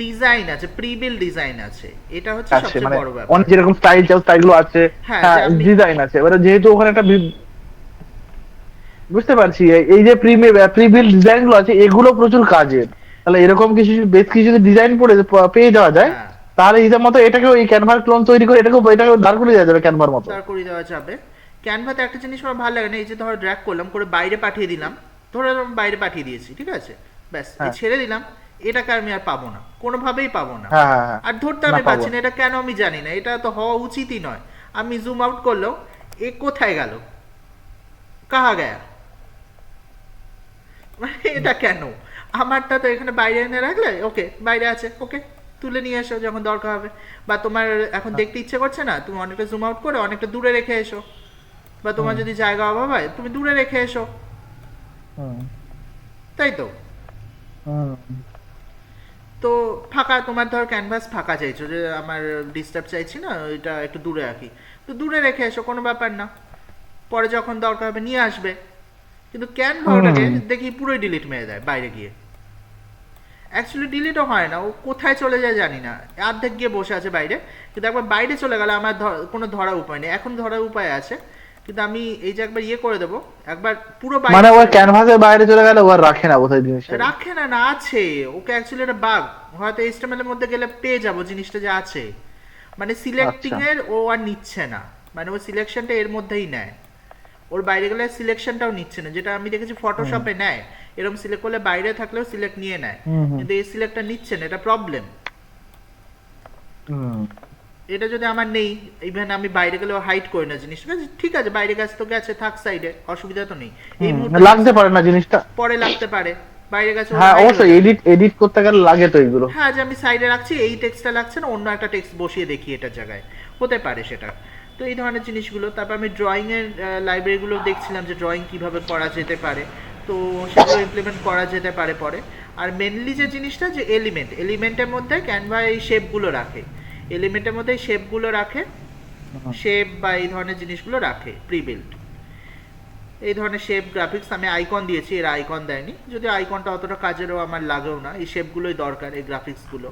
ডিজাইন আছে, প্রিবিল্ড ডিজাইন আছে, এটা হচ্ছে আছে, সবচেয়ে মানে বড় ব্যাপার। অনেক যেরকম স্টাইল চাও স্টাইল গুলো আছে, হ্যাঁ, হ্যাঁ যে আপনি ডিজাইন আছে, এবারে যেহেতু ওখানে একটা বুঝতে পারছি এই যে প্রিবিল্ড ডিজাইন গুলো আছে এগুলো প্রচুর কাজের, তাহলে এরকম কিছু বেশ কিছু যদি ডিজাইন পেয়ে যাওয়া যায়, হ্যাঁ তাহলে হিসাব মতো এটাকেও এই ক্যানভার ক্লোন তৈরি করে এটাকেও দাঁড় করে দেওয়া যাবে ক্যানভার মতো। তার করে দেওয়া যাবে। ক্যানভাতে একটা জিনিস আমার ভালো লাগে না, এই যে ধরো ড্র্যাগ করলাম করে বাইরে পাঠিয়ে দিলাম, ধরো আমি বাইরে পাঠিয়ে দিয়েছি, ঠিক আছে, ব্যাস এই হ্যাঁ ছেড়ে দিলাম, এটাকে আমি আর পাবো না, কোনোভাবেই পাবো না। হ্যাঁ হ্যাঁ, আর ধরতে আমি পাচ্ছি না, এটা কেন আমি জানি না, এটা তো হওয়া উচিতই নয়। আমি জুম আউট করলেও এ কোথায় গেল, কাহা গয়া, মানে এটা কেন? আমারটা তো এখানে বাইরে এনে রাখলে ওকে, বাইরে আছে ওকে, তুলে নিয়ে এসো যখন দরকার হবে, বা তোমার এখন দেখতে ইচ্ছে করছে না, তুমি অনেকটা জুম আউট করে অনেকটা দূরে রেখে এসো, বা তোমার যদি জায়গা অভাব হয় তুমি দূরে রেখে এসো, হুম তাই তো। হুম তো ফাঁকা, তোমার ধর ক্যানভাস ফাঁকা চাইছো, যে আমার ডিস্টার্ব চাইছি না, এটা একটু দূরে রাখি, তো দূরে রেখে এসো, কোনো ব্যাপার না, পরে যখন দরকার হবে নিয়ে আসবে। কিন্তু ক্যানভা ওটাকে হুম দেখি পুরোই ডিলিট মেরে দেয় বাইরে গিয়ে। অ্যাকচুয়ালি ডিলিটও হয় না, ও কোথায় চলে যায় জানি না, অর্ধেক গিয়ে বসে আছে বাইরে, কিন্তু একবার বাইরে চলে গেলে আমার কোনো ধরার উপায় নেই। এখন ধরার উপায় আছে, কিন্তু আমি এই যে একবার ইয়ে করে দেবো, একবার পুরো বাইরে মানে ওই চলে গেলে ক্যানভাসের বাইরে চলে গেলে ও আর রাখে না বোধহয় জিনিসটাকে। রাখে না, না আছে, ওকে অ্যাকচুয়ালি এটা বাগ, হয়তো এইচটিএমএল এর মধ্যে গেলে পেয়ে যাবো জিনিসটা যে আছে, মানে সিলেক্টিং আচ্ছা। এর ও আর নিচ্ছে না, মানে ও সিলেকশনটা এর মধ্যেই নেয়, ওর বাইরে গেলে সিলেকশনটাও নিচ্ছে না, যেটা আমি দেখেছি হুম ফটোশপে নেয়, এরকম সিলেক্ট করলে বাইরে থাকলেও সিলেক্ট নিয়ে নেয়, হুম হুম কিন্তু এই সিলেক্টটা নিচ্ছে না, এটা প্রবলেম। হুম এটা যদি আমার নেই, ইভেন আমি বাইরে গেলেও হাইড করি না জিনিসটা, ঠিক আছে বাইরে গেছে তো গেছে, থাক সাইডে, অসুবিধা তো নেই, এই হুম মুহূর্তে লাগতে পারে না জিনিসটা। পরে লাগতে পারে, বাইরে গেছে ওটা হ্যাঁ হাইড হয়ে অবশ্যই, যাবে। এডিট এডিট করতে গেলে লাগে তো এগুলো। হ্যাঁ, যে আমি সাইডে রাখছি, এই টেক্সটটা লাগছে না, অন্য একটা টেক্সট বসিয়ে দেখি এটার জায়গায়, হতে পারে সেটা। তো এই ধরনের জিনিসগুলো, তারপর আমি ড্রয়িংয়ের লাইব্রেরিগুলো দেখছিলাম যে ড্রয়িং কিভাবে করা যেতে পারে, তো সেগুলো ইমপ্লিমেন্ট করা যেতে পারে পরে। আর মেনলি যে জিনিসটা, যে এলিমেন্টের মধ্যে ক্যানভা এই শেপগুলো রাখে, এলিমেন্টের মধ্যে এই শেপগুলো রাখে, হুম শেপ বা এই ধরনের জিনিসগুলো রাখে প্রিবিল্ড, এই ধরনের শেপ গ্রাফিক্স। আমি আইকন দিয়েছি, এরা আইকন দেয়নি, যদি আইকনটা অতটা কাজেরও আমার লাগেও না, এই শেপগুলোই দরকার, এই গ্রাফিক্সগুলো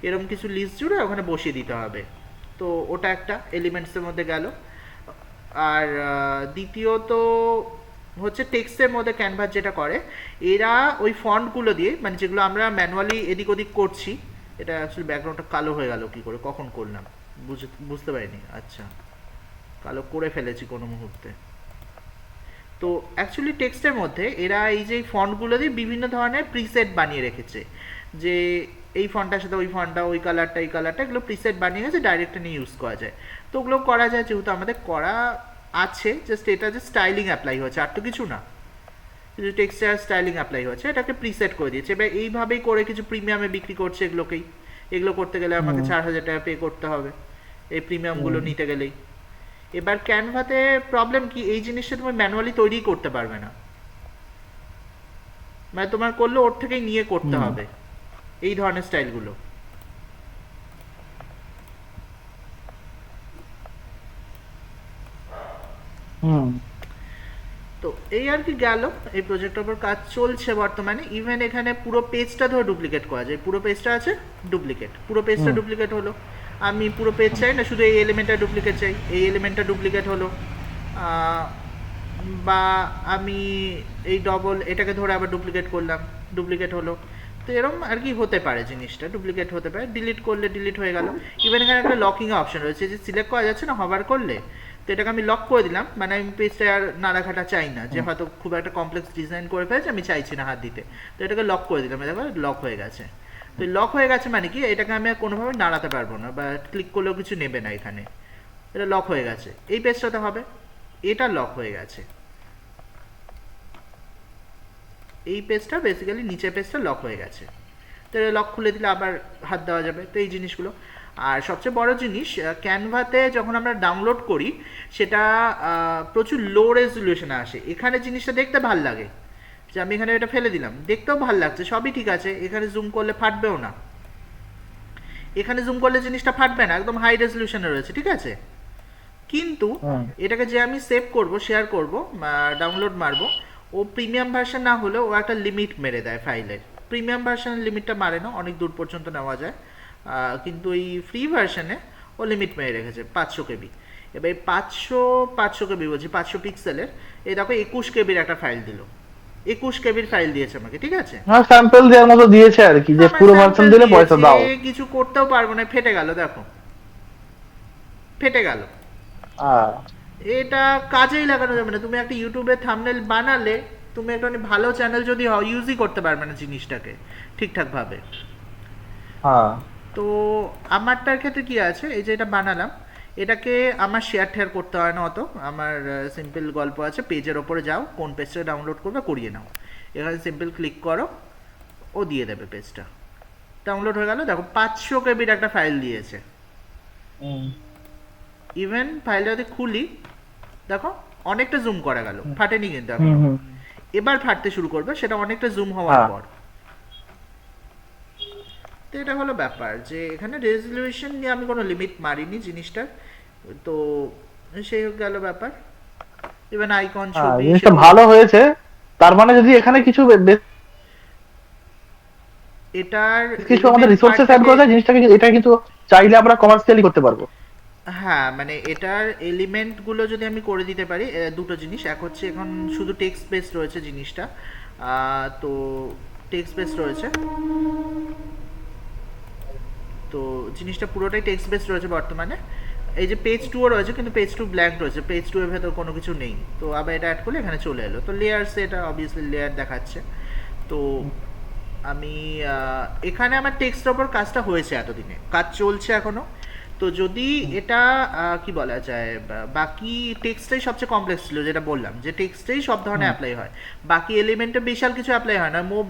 এরকম কিছু লিস্ট জুড়ে ওখানে বসিয়ে দিতে হবে। তো ওটা একটা এলিমেন্টসের মধ্যে গেল। আর দ্বিতীয়ত হচ্ছে টেক্সটের মধ্যে ক্যানভাস যেটা করে, এরা ওই ফন্টগুলো দিয়ে, মানে যেগুলো আমরা ম্যানুয়ালি এদিক ওদিক করছি, এটা অ্যাকচুয়ালি ব্যাকগ্রাউন্ডটা কালো হয়ে গেল কী করে, কখন করলাম বুঝতে পারিনি, আচ্ছা কালো করে ফেলেছি কোনো মুহূর্তে। তো অ্যাকচুয়ালি টেক্সটের মধ্যে এরা এই যে ফন্টগুলো দিয়ে বিভিন্ন ধরনের প্রিসেট বানিয়ে রেখেছে, যে এই ফন্টটার সাথে ওই ফন্টটা, ওই কালারটা এই কালারটা, এগুলো প্রিসেট বানিয়ে গেছে, ডাইরেক্ট নিয়ে ইউজ করা যায়। তো ওগুলো করা যায়, যেহেতু আমাদের করা আছে, জাস্ট এটা যে স্টাইলিং অ্যাপ্লাই হয়েছে, আর তো কিছু না, কিছু টেক্সচার স্টাইলিং অ্যাপ্লাই হয়েছে, এটাকে প্রিসেট করে দিয়েছে। এবার এইভাবেই করে কিছু প্রিমিয়ামে বিক্রি করছে এগুলোকেই, এগুলো করতে গেলে আমাকে হুম 4,000 টাকা পে করতে হবে এই প্রিমিয়ামগুলো হুম নিতে গেলেই। এবার ক্যানভাতে প্রবলেম কি, এই জিনিসটা তুমি ম্যানুয়ালি তৈরি করতে পারবে না, মানে তোমার করলে ওর থেকেই নিয়ে করতে হুম হবে এই ধরনের স্টাইলগুলো। হুম তো এই আর কি গেল, এই প্রজেক্টের উপর কাজ চলছে বর্তমানে। ইভেন এখানে পুরো পেজটা ধরে ডুপ্লিকেট করা যায়, পুরো পেজটা আছে ডুপ্লিকেট, পুরো পেজটা হুম ডুপ্লিকেট হলো। আমি পুরো পেজ চাই না, শুধু এই এলিমেন্টটা ডুপ্লিকেট চাই, এই এলিমেন্টটা ডুপ্লিকেট হলো। আহ, বা আমি এই ডবল এটাকে ধরে আবার ডুপ্লিকেট করলাম, ডুপ্লিকেট হলো। তো এরকম আর কি হতে পারে, জিনিসটা ডুপ্লিকেট হতে পারে, ডিলিট করলে ডিলিট হয়ে গেল। ইভেন এখানে একটা লকিং অপশন রয়েছে, যে সিলেক্ট করা যাচ্ছে না হবার করলে, তো এটাকে আমি লক করে দিলাম, মানে আমি পেজটা আর নাড়াঘাটা চাই না, যে হুম হয়তো খুব একটা কমপ্লেক্স ডিজাইন করে ফেলেছে, আমি চাইছি না হাত দিতে, তো এটাকে লক করে দিলাম, দেখো লক হয়ে গেছে। তো লক হয়ে গেছে মানে কি, এটাকে আমি আর কোনোভাবে নাড়াতে পারবো না, বা ক্লিক করলেও কিছু নেবে না এখানে, এটা লক হয়ে গেছে। এই পেজটাতে হবে, এটা লক হয়ে গেছে, এই পেজটা বেসিক্যালি নিচের পেজটা লক হয়ে গেছে, তো লক খুলে দিলে আবার হাত দেওয়া যাবে। তো এই জিনিসগুলো। আর সবচেয়ে বড় জিনিস, ক্যানভাতে যখন আমরা ডাউনলোড করি, সেটা প্রচুর লো রেজলিউশনে আসে, এখানে জিনিসটা দেখতে ভাল লাগে, যে আমি এখানে এটা ফেলে দিলাম, দেখতেও ভাল লাগছে, সবই ঠিক আছে, এখানে জুম করলে ফাটবেও না, এখানে জুম করলে জিনিসটা ফাটবে না, একদম হাই রেজলিউশনে রয়েছে, ঠিক আছে। কিন্তু হুম এটাকে যে আমি সেভ করব, শেয়ার করব, ডাউনলোড মারবো, ও প্রিমিয়াম ভার্সন না হলেও ও একটা লিমিট মেরে দেয় ফাইলের, প্রিমিয়াম ভার্সনের লিমিটটা মারে না, অনেক দূর পর্যন্ত নেওয়া যায়, কিন্তু এই ফ্রি ভার্সনে ও লিমিট মেরে রেখেছে 500 কেবি। এবার এই 500 কেবি বলছি, 500 পিক্সেলের, এই দেখো 21 কেবির একটা ফাইল দিল, 21 কেবির ফাইল দিয়েছে আমাকে, ঠিক আছে। হ্যাঁ স্যাম্পল দেওয়ার মতো দিয়েছে আর কি, যে আমার পুরো ভার্সন স্যাম্পল দিলে পয়সা দিয়েছে, দাও। কিছু করতেও পারবো না, ফেটে গেল দেখো, ফেটে গেল। হ্যাঁ এটা কাজেই লাগানো যাবে না, তুমি একটা ইউটিউবে থাম্বনেল বানালে, তুমি একটা ভালো চ্যানেল যদি হও, ইউজই করতে পারবে না জিনিসটাকে ঠিকঠাক ভাবে। হ্যাঁ তো আমারটার ক্ষেত্রে কি আছে, এই যে এটা বানালাম, এটাকে আমার শেয়ার টেয়ার করতে হয় না অত, আমার সিম্পল গল্প আছে, পেজের ওপরে যাও, কোন পেজটা ডাউনলোড করবে করিয়ে নাও, এখানে সিম্পল ক্লিক করো, ও দিয়ে দেবে পেজটা, ডাউনলোড হয়ে গেল। দেখো 500 কেবির একটা ফাইল দিয়েছে, হুম ইভেন ফাইলটা যদি খুলি, দেখো অনেকটা জুম করা গেল, ফাটেনি কিন্তু হুম এখনো। হুম এবার ফাটতে শুরু করবে, সেটা অনেকটা জুম হওয়ার হ্যাঁ পর। তো এটা হলো ব্যাপার, যে এখানে রেজলিউশন নিয়ে আমি কোনো লিমিট মারিনি জিনিসটার। তো সেই গেল ব্যাপার। ইভেন আইকন, হ্যাঁ, ছবি, জিনিসটা সেগুলো ভালো হয়েছে। তার মানে যদি এখানে কিছু এটার কিছু আমাদের এলিমেন্ট রিসোর্সেস অ্যাড পার্টটাকে, করা যায়, জিনিসটাকে এটা কিন্তু চাইলে আমরা কমার্শিয়ালি করতে পারবো। হ্যাঁ মানে এটার এলিমেন্টগুলো যদি আমি করে দিতে পারি, দুটো জিনিস। এক হচ্ছে এখন শুধু টেক্সট বেস রয়েছে জিনিসটা, তো টেক্সট বেস রয়েছে, তো জিনিসটা পুরোটাই টেক্সট বেস রয়েছে বর্তমানে। এই যে পেজ টুও রয়েছে, কিন্তু পেজ টু ব্ল্যাঙ্ক রয়েছে, পেজ টু এর ভেতর কোনো কিছু নেই। তো আবার এটা অ্যাড করলে এখানে চলে এলো, তো লেয়ার্সে এটা অবভিয়াসলি লেয়ার দেখাচ্ছে। তো আমি এখানে আমার টেক্সটের ওপর কাজটা হয়েছে, এতদিনে কাজ চলছে এখনো। তো যদি এটা কি বলা যায়, বাকি টেক্সটাই সবচেয়ে কমপ্লেক্স ছিল, যেটা বললাম যে টেক্সটেই সব ধরনের হুম, অ্যাপ্লাই হয়, বাকি এলিমেন্টে বিশাল কিছু অ্যাপ্লাই হয় না, মুভ,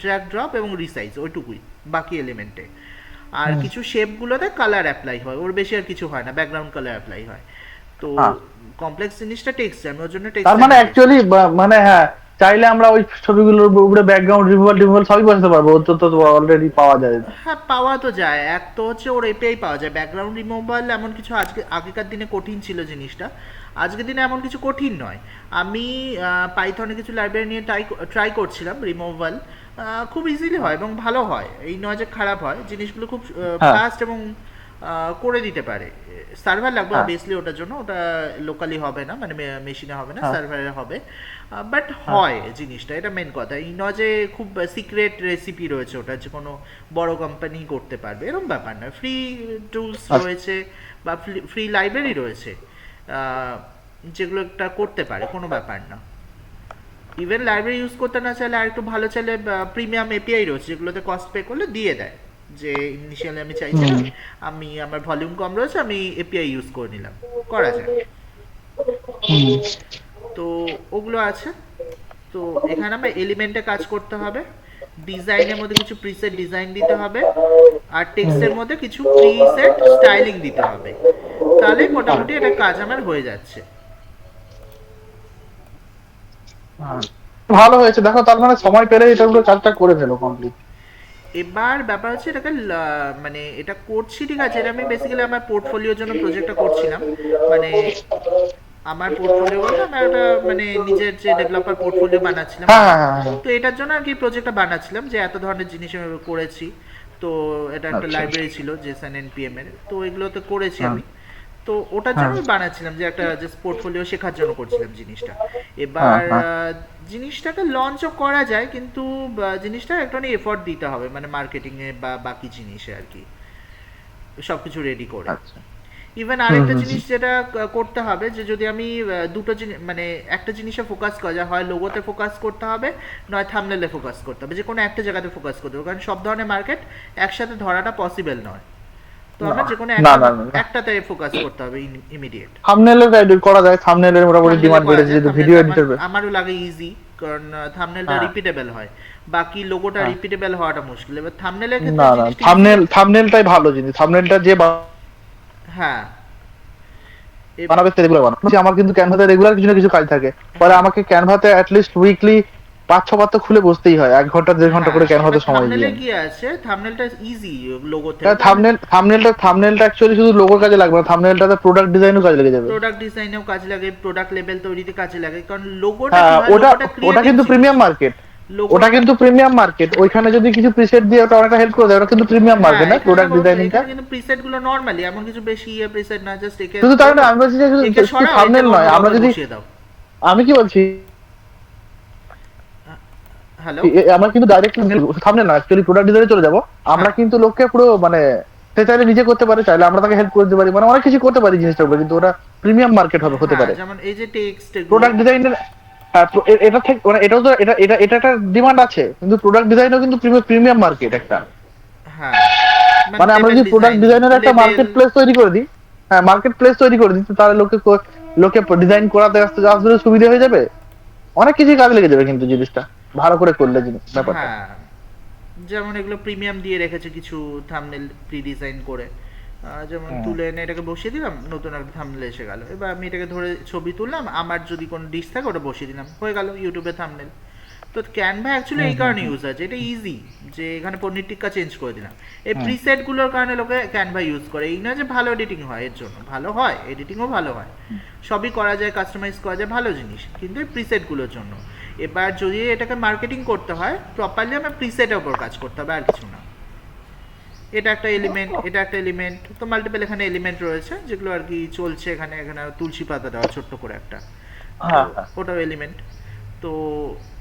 ড্র্যাগ ড্রপ এবং রিসাইজ, ওইটুকুই বাকি এলিমেন্টে। আর হুম, কিছু শেপগুলোতে কালার অ্যাপ্লাই হয়, ওর বেশি আর কিছু হয় না, ব্যাকগ্রাউন্ড কালার অ্যাপ্লাই হয়। তো হ্যাঁ। কমপ্লেক্স জিনিসটা টেক্সট, আমি ওর জন্য তার টেক্সট মানে এনেছি। অ্যাকচুয়ালি মানে হ্যাঁ, চাইলে আমরা ওই ছবিগুলোর উপরে ব্যাকগ্রাউন্ড রিমুভাল টিমুভাল সবই বসাতে পারবো, ওর তো অলরেডি পাওয়া যায়। হ্যাঁ, পাওয়া তো যায়। এক তো হচ্ছে ওর এপিআই পাওয়া যায়, ব্যাকগ্রাউন্ড রিমুভাল এমন কিছু আজকে, আগেকার দিনে কঠিন ছিল জিনিসটা, আজকের দিনে এমন কিছু কঠিন নয়। আমি পাইথনে কিছু লাইব্রেরি নিয়ে ট্রাই করছিলাম রিমুভাল, খুব ইজিলি হয় এবং ভালো হয়, এই নয় যে খারাপ হয়, জিনিসগুলো খুব হ্যাঁ ফাস্ট এবং করে দিতে পারে। সার্ভার লাগবে হ্যাঁ অবভিয়াসলি ওটার জন্য, ওটা লোকালি হবে না, মানে মেশিনে হবে না, হ্যাঁ সার্ভারে হবে। বাট হ্যাঁ হয় জিনিসটা, এটা মেন কথা। এই নয় যে খুব সিক্রেট রেসিপি রয়েছে ওটা, যে কোনো বড় কোম্পানি করতে পারবে এরকম ব্যাপার না। ফ্রি টুলস আচ্ছা। রয়েছে বা ফ্রি লাইব্রেরি রয়েছে, যেগুলো একটা করতে পারে, কোনো ব্যাপার না। ইভেন লাইব্রেরি ইউজ করতে না চাইলে আর একটু ভালো চাইলে প্রিমিয়াম এপিআই রয়েছে, যেগুলোতে কস্ট পে করলে দিয়ে দেয়, যে ইনিশিয়ালি আমি চাইছি না, হুম আমি আমার ভলিউম কম রয়েছে, আমি এপিআই ইউজ করে নিলাম, করা যায়। হুম তো ওগুলো আছে। তো এখানে আমার এলিমেন্টে কাজ করতে হবে, ডিজাইনের মধ্যে কিছু প্রিসেট ডিজাইন দিতে হবে, আর হুম। টেক্সটের মধ্যে কিছু প্রিসেট স্টাইলিং দিতে হবে, তাহলে মোটামুটি এটা কাজ আমার হয়ে যাচ্ছে। হ্যাঁ। ভালো হয়েছে, দেখো তার মানে সময় পেলে এটা পুরো কাজটা করে ফেলো কমপ্লিট। এবার ব্যাপার হচ্ছে এটাকে মানে এটা করছি ঠিক আছে, এটা আমি বেসিক্যালি আমার পোর্টফোলিওর জন্য প্রজেক্টটা করছিলাম। মানে আমার পোর্টফোলিও বলতে আমি একটা মানে নিজের যে ডেভেলপার পোর্টফোলিও বানাচ্ছিলাম আর হ্যাঁ কি। হ্যাঁ হ্যাঁ হ্যাঁ। তো এটার জন্য আর কি প্রজেক্টটা বানাচ্ছিলাম, যে এত ধরনের জিনিস আমি করেছি। তো এটা একটা আচ্ছা আচ্ছা। লাইব্রেরি ছিল জেসন এনপিএম এর, তো এগুলোতে করেছি হ্যাঁ আমি। তো ওটার জন্য হ্যাঁ আমি বানাচ্ছিলাম, যে একটা জাস্ট পোর্টফোলিও শেখার জন্য করছিলাম জিনিসটা। হ্যাঁ এবার হ্যাঁ। জিনিসটাকে লঞ্চও করা যায়, কিন্তু জিনিসটা একটুখানি এফোর্ট দিতে হবে, মানে মার্কেটিংয়ে বা বাকি জিনিসে আর কি, সব কিছু রেডি করে। আচ্ছা। ইভেন হুম আরেকটা হুম জিনিস যেটা করতে হবে, যে যদি আমি দুটো জিনিস মানে একটা জিনিসে ফোকাস করা যায়, হয় লোগোতে ফোকাস করতে হবে, নয় থাম্বনেলে ফোকাস করতে হবে, যে কোনো একটা জায়গাতে ফোকাস করতে হবে, কারণ সব ধরনের মার্কেট একসাথে ধরাটা পসিবল নয়। তো না আমার যে কোনো না একটা না না। একটাতে ফোকাস করতে হবে ইমিডিয়েট। থাম্বনেলের এডিট করা যায়, থাম্বনেলের মোটামুটি থাম্বনেলে ডিমান্ড করা বেড়েছে যায়, যেহেতু ভিডিও থাম্বনেলটা এডিটর। আমারও লাগে ইজি, কারণ থাম্বনেলটা হ্যাঁ রিপিটেবল হয়, বাকি লোগোটা হ্যাঁ। রিপিটেবল হওয়াটা মুশকিল। এবার থাম্বনেলের ক্ষেত্রে না না, জিনিসটা ইজি। থাম্বনেলটাই ভালো জিনিস, থাম্বনেলটা যে হ্যাঁ। এ- বানাবে সে রেগুলার বানাবে। আমার কিন্তু ক্যানভাতে রেগুলার কিছু না কিছু কাজ থাকে, পরে হ্যাঁ, আমাকে ক্যানভাতে অ্যাটলিস্ট উইকলি 5-6 বার তো খুলে বসতেই হয়, 1 ঘন্টা 1.5 ঘন্টা হ্যাঁ। করে ক্যানভাতে এবার সময় থাম্বনেলে দিয়ে। কি আছে, থাম্বনেলটা ইজি লোগোর থেকে, কারণ থাম্বনেলটা অ্যাকচুয়ালি শুধু লোগোর কাজে লাগবে না, থাম্বনেলটাতে প্রোডাক্ট ডিজাইনও কাজে লেগে যাবে। প্রোডাক্ট ডিজাইনেও কাজে লাগে, প্রোডাক্ট লেবেল তৈরিতে কাজে লাগে, কারণ লোগোটা কি হ্যাঁ, হয়, ওটা লোগোটা ওটা ক্রিয়েটিভ কিন্তু জিনিস। Premium market. ওটা লোগোটা, কিন্তু প্রিমিয়াম মার্কেট, ওইখানে যদি কিছু প্রিসেট দিয়ে ওটা অনেকটা হেল্প করে দেয়, ওটা কিন্তু প্রিমিয়াম হ্যাঁ মার্কেট না এখানে প্রোডাক্ট ডিজাইনিংটা। এখানে কিন্তু প্রিসেট গুলো নর্মালি এমন কিছু বেশি প্রিসেট না, জাস্ট একে শুধু তাই তোলো, না, আমি বলছি যে শুধু একে শুধু সরাও, এর থাম্বনেল জায়গায় অন্য নয়, আমরা কাউকে যদি, বসিয়ে দাও। আমি কি বলছি, হ্যালো। আমরা কিন্তু ডাইরেক্ট থাম্বনেল না, অ্যাকচুয়ালি প্রোডাক্ট ডিজাইনে চলে যাব। আমরা হ্যাঁ, কিন্তু লোককে পুরো মানে, সে চাইলে নিজে করতে পারে, চাইলে আমরা তাকে হেল্প করতে পারি, মানে অনেক কিছু করতে পারি জিনিসটার উপরে, কিন্তু ওটা প্রিমিয়াম মার্কেট হবে, হতে হ্যাঁ, পারে। যেমন এই যে টেক্সট এগুলো। প্রোডাক্ট ডিজাইনের, হ্যাঁ, এটা থেকে মানে এটাও তো এটা একটা ডিমান্ড আছে, কিন্তু প্রোডাক্ট ডিজাইনও কিন্তু প্রিমিয়াম মার্কেট একটা। হ্যাঁ, মানে মানে আমরা লেবেল যদি প্রোডাক্ট ডিজাইনিং, ডিজাইনের একটা লেবেল। মার্কেট প্লেস তৈরি করে দিই, হ্যাঁ মার্কেট প্লেস তৈরি করে দিই, তো তাহলে লোকে ডিজাইন করাতে আসতে আসতে সুবিধা হয়ে যাবে, অনেক কিছু কাজে লেগে যাবে কিন্তু জিনিসটা ভালো করে করলে জিনিস ব্যাপারটা। হ্যাঁ, যেমন এগুলো প্রিমিয়াম দিয়ে রেখেছে কিছু থাম্বনেল প্রি ডিজাইন করে, যেমন হুম। তুলে এনে এটাকে বসিয়ে দিলাম, নতুন একটা থাম্বনেল এসে গেল। এবার আমি এটাকে ধরে ছবি তুললাম, আমার যদি কোনো ডিশ থাকে ওটা বসিয়ে দিলাম, হয়ে গেল ইউটিউবে থাম্বনেল। তো ক্যানভা অ্যাকচুয়ালি হুম এই হুম কারণে হুম ইউজ আছে, এটা ইজি, যে এখানে পনির টিক্কা চেঞ্জ করে দিলাম। এই হুম। প্রিসেটগুলোর কারণে লোকে ক্যানভা ইউজ করে, এই না যে ভালো এডিটিং হয় এর জন্য, ভালো হয়, এডিটিংও ভালো হয়, সবই করা যায়, কাস্টমাইজ করা যায়, ভালো জিনিস, কিন্তু এই প্রিসেটগুলোর জন্য। এবার যদি এটাকে মার্কেটিং করতে হয় প্রপারলি, আমার প্রিসেটের ওপর কাজ করতে হবে, আর কিছু না। এটা একটা এলিমেন্ট, এটা একটা এলিমেন্ট, তো মাল্টিপল এখানে এলিমেন্ট রয়েছে যেগুলো আর কি চলছে এখানে। এখানে তুলসী পাতা দেওয়া ছোট্ট করে একটা, তো হ্যাঁ হ্যাঁ। ওটাও এলিমেন্ট। তো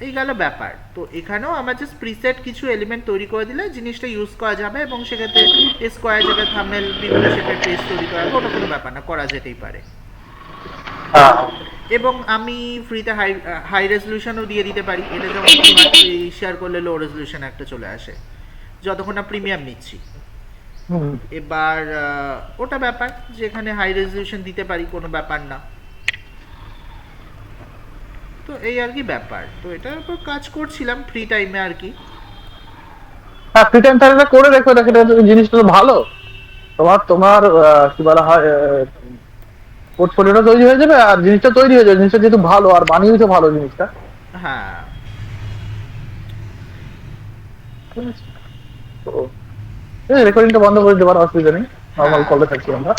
এই গেল ব্যাপার। তো এখানেও আমার জাস্ট প্রিসেট কিছু এলিমেন্ট তৈরি করে দিলে জিনিসটা ইউজ করা যাবে, এবং সেক্ষেত্রে স্কোয়ার জায়গায় থাম্বনেল বিভিন্ন শেপের পেজ তৈরি করা যাবে, ওটা কোনো ব্যাপার না, করা যেতেই পারে। হ্যাঁ এবং আমি ফ্রিতে হাই হাই রেজলিউশনও দিয়ে দিতে পারি, এটা যেমন শেয়ার করলে লো রেজলিউশন একটা চলে আসে যতক্ষণ না প্রিমিয়াম নিচ্ছি। হুম। এবার ওটা ব্যাপার, যে এখানে হাই রেজলিউশন দিতে পারি, কোনো ব্যাপার না। তো এই আর কি ব্যাপার, তো এটার উপর কাজ করছিলাম ফ্রি টাইমে আর কি। হ্যাঁ, ফ্রি টাইম থাকলে করে দেখো, দেখো এটা তো জিনিসটা তো ভালো। তোমার তোমার কি বলা হয়, পোর্টফোলিওটা তৈরি হয়ে যাবে, আর জিনিসটা তৈরি হয়ে যাবে, জিনিসটা যেহেতু ভালো আর বানিয়েছো ভালো জিনিসটা। হ্যাঁ। ঠিক আছে? তো রেকর্ডিংটা বন্ধ করে দেওয়ার অসুবিধা নেই, নর্মাল হ্যাঁ। কলে থাকছি আমরা।